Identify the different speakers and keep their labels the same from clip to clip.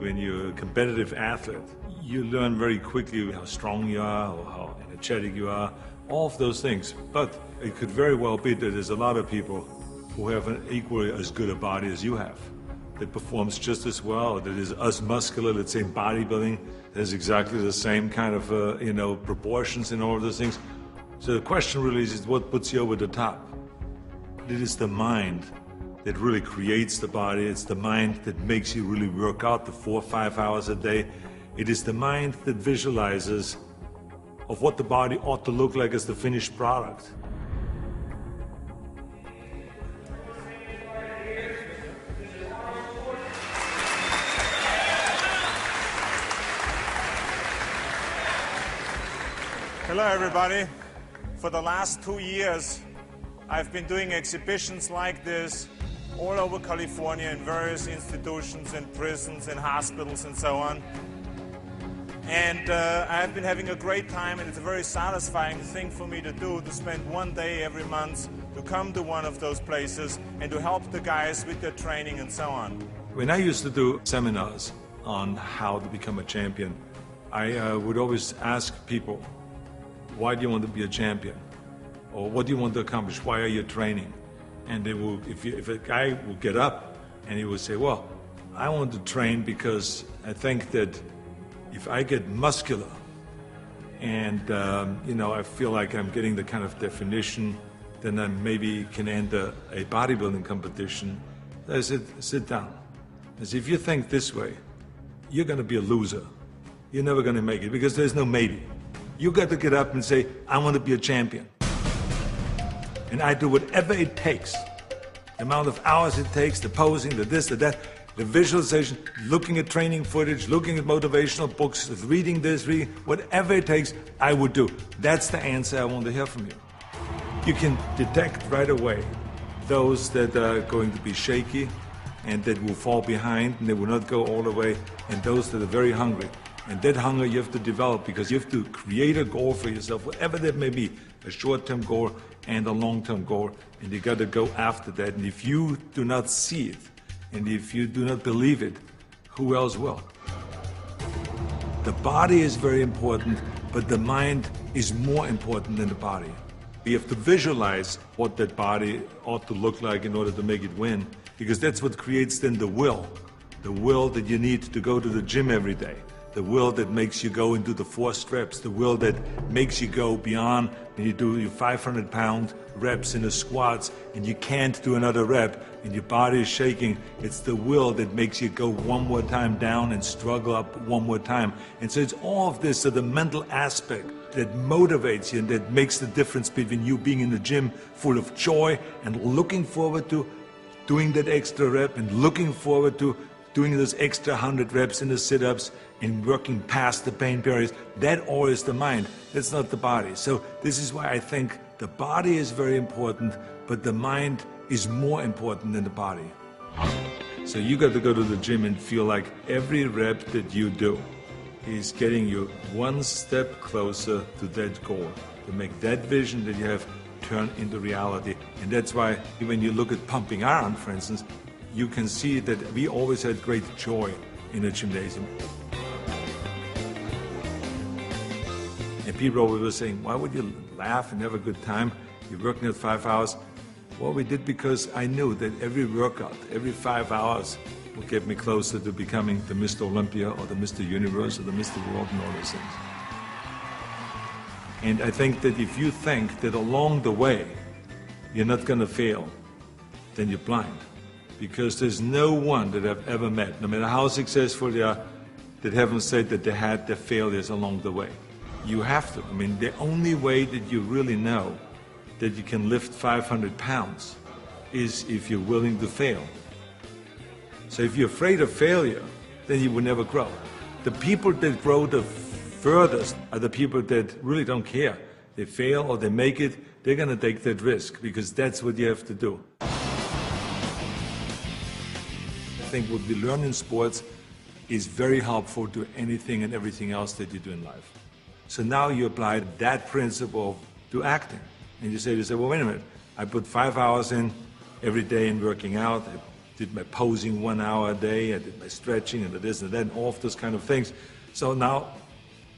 Speaker 1: When you're a competitive athlete, you learn very quickly how strong you are or how energetic you are, all of those things. But it could very well be that there's a lot of people who have an equally as good a body as you have, that performs just as well, that is as muscular, let's say in bodybuilding, has exactly the same kind of proportions and all of those things. So the question really is what puts you over the top? It is the mind that really creates the body. It's the mind that makes you really work out the 4 or 5 hours a day. It is the mind that visualizes of what the body ought to look like as the finished product.
Speaker 2: Hello everybody. For the last 2 years, I've been doing exhibitions like this all over California in various institutions and prisons and hospitals and so on. And I've been having a great time, and it's a very satisfying thing for me to do, to spend one day every month to come to one of those places and to help the guys with their training and so on.
Speaker 1: When I used to do seminars on how to become a champion, I would always ask people, why do you want to be a champion? Or what do you want to accomplish? Why are you training? And they will, if a guy will get up and he will say, well, I want to train because I think that if I get muscular and I feel like I'm getting the kind of definition, then I maybe can enter a bodybuilding competition. I said, sit down. I said, if you think this way, you're going to be a loser. You're never going to make it because there's no maybe. You got to get up and say, I want to be a champion. And I do whatever it takes. The amount of hours it takes, the posing, the this, the that, the visualization, looking at training footage, looking at motivational books, reading this, reading, whatever it takes, I would do. That's the answer I want to hear from you. You can detect right away those that are going to be shaky and that will fall behind and they will not go all the way, and those that are very hungry. And that hunger you have to develop because you have to create a goal for yourself, whatever that may be, a short-term goal and a long-term goal, and you got to go after that. And if you do not see it, and if you do not believe it, who else will? The body is very important, but the mind is more important than the body. You have to visualize what that body ought to look like in order to make it win, because that's what creates then the will that you need to go to the gym every day. The will that makes you go into the 4 reps, the will that makes you go beyond when you do your 500-pound reps in the squats and you can't do another rep and your body is shaking. It's the will that makes you go one more time down and struggle up one more time. And so it's all of this, so the mental aspect that motivates you and that makes the difference between you being in the gym full of joy and looking forward to doing that extra rep and looking forward to doing those extra 100 reps in the sit-ups and working past the pain barriers. That all is the mind. That's not the body. So this is why I think the body is very important, but the mind is more important than the body. So you got to go to the gym and feel like every rep that you do is getting you one step closer to that goal, to make that vision that you have turn into reality. And that's why when you look at pumping iron, for instance, you can see that we always had great joy in the gymnasium. And people always were saying, why would you laugh and have a good time? You're working at 5 hours. Well, we did because I knew that every workout, every 5 hours will get me closer to becoming the Mr. Olympia or the Mr. Universe or the Mr. World and all those things. And I think that if you think that along the way you're not going to fail, then you're blind. Because there's no one that I've ever met, no matter how successful they are, that haven't said that they had their failures along the way. You have to. I mean, the only way that you really know that you can lift 500 pounds is if you're willing to fail. So if you're afraid of failure, then you will never grow. The people that grow the furthest are the people that really don't care. They fail or they make it, they're going to take that risk because that's what you have to do. I think what we learn in sports is very helpful to anything and everything else that you do in life. So now you apply that principle to acting. And you say, well, wait a minute, I put 5 hours in every day in working out, I did my posing 1 hour a day, I did my stretching and this and that, and all of those kind of things. So now,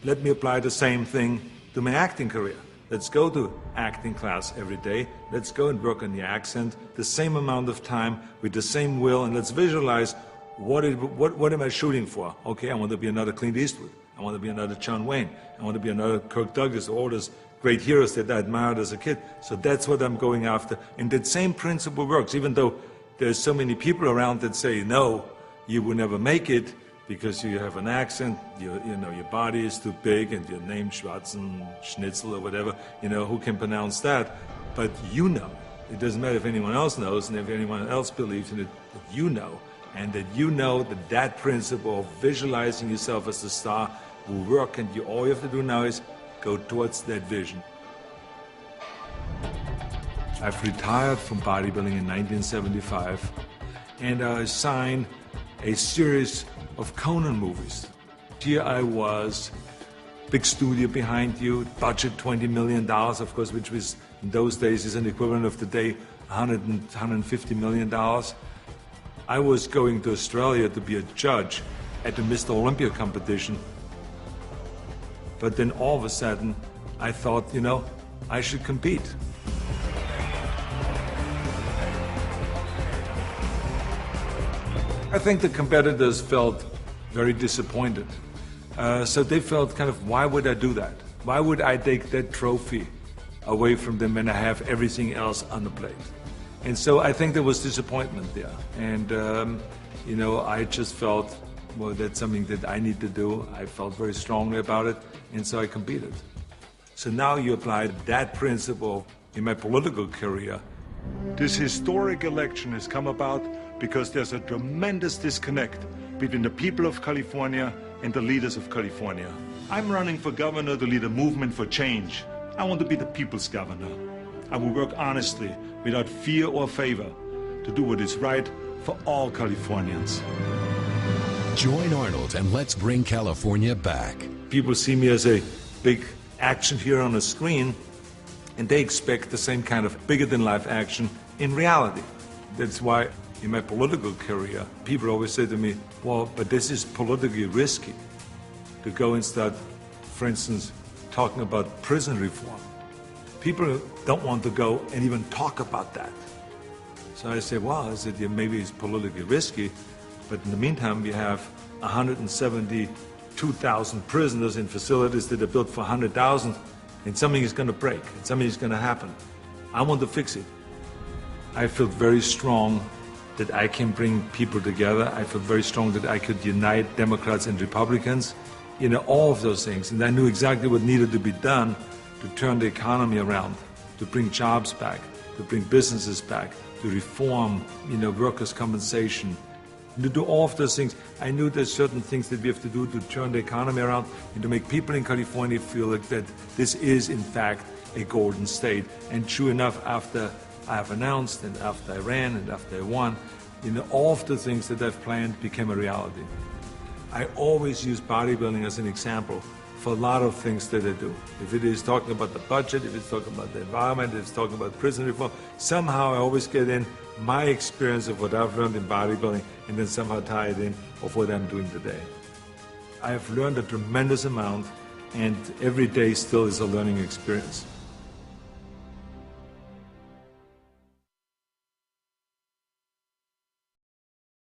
Speaker 1: let me apply the same thing to my acting career. Let's go to acting class every day. Let's go and work on the accent, the same amount of time, with the same will, and let's visualize what am I shooting for? Okay, I want to be another Clint Eastwood. I want to be another John Wayne. I want to be another Kirk Douglas, all those great heroes that I admired as a kid. So that's what I'm going after. And that same principle works, even though there's so many people around that say, no, you will never make it because you have an accent, your body is too big, and your name Schnitzel or whatever, who can pronounce that? But you know. It doesn't matter if anyone else knows and if anyone else believes in it, but you know. And that you know that principle of visualizing yourself as a star will work, and all you have to do now is go towards that vision. I've retired from bodybuilding in 1975, and I signed a series of Conan movies. Here I was, big studio behind you, budget $20 million, of course, which was in those days is an equivalent of today, $150 million. I was going to Australia to be a judge at the Mr. Olympia competition. But then all of a sudden, I thought, I should compete. I think the competitors felt very disappointed. So they felt kind of, why would I do that? Why would I take that trophy away from them when I have everything else on the plate? And so I think there was disappointment there. And, I just felt, well, that's something that I need to do. I felt very strongly about it, and so I competed. So now you apply that principle in my political career. This historic election has come about because there's a tremendous disconnect between the people of California and the leaders of California. I'm running for governor to lead a movement for change. I want to be the people's governor. I will work honestly, without fear or favor, to do what is right for all Californians.
Speaker 3: Join Arnold and let's bring California back.
Speaker 1: People see me as a big action hero on a screen, and they expect the same kind of bigger-than-life action in reality. That's why in my political career, people always say to me, well, but this is politically risky to go and start, for instance, talking about prison reform. People don't want to go and even talk about that. So I say, well, maybe it's politically risky, but in the meantime, we have 172,000 prisoners in facilities that are built for 100,000, and something is going to break, and something is going to happen. I want to fix it. I feel very strong that I can bring people together. I feel very strong that I could unite Democrats and Republicans, all of those things. And I knew exactly what needed to be done to turn the economy around, to bring jobs back, to bring businesses back, to reform, workers' compensation, and to do all of those things. I knew there's certain things that we have to do to turn the economy around and to make people in California feel like that this is, in fact, a golden state. And true enough, after I have announced, and after I ran, and after I won, all of the things that I've planned became a reality. I always use bodybuilding as an example for a lot of things that I do. If it is talking about the budget, if it's talking about the environment, if it's talking about prison reform, somehow I always get in my experience of what I've learned in bodybuilding and then somehow tie it in of what I'm doing today. I have learned a tremendous amount, and every day still is a learning experience.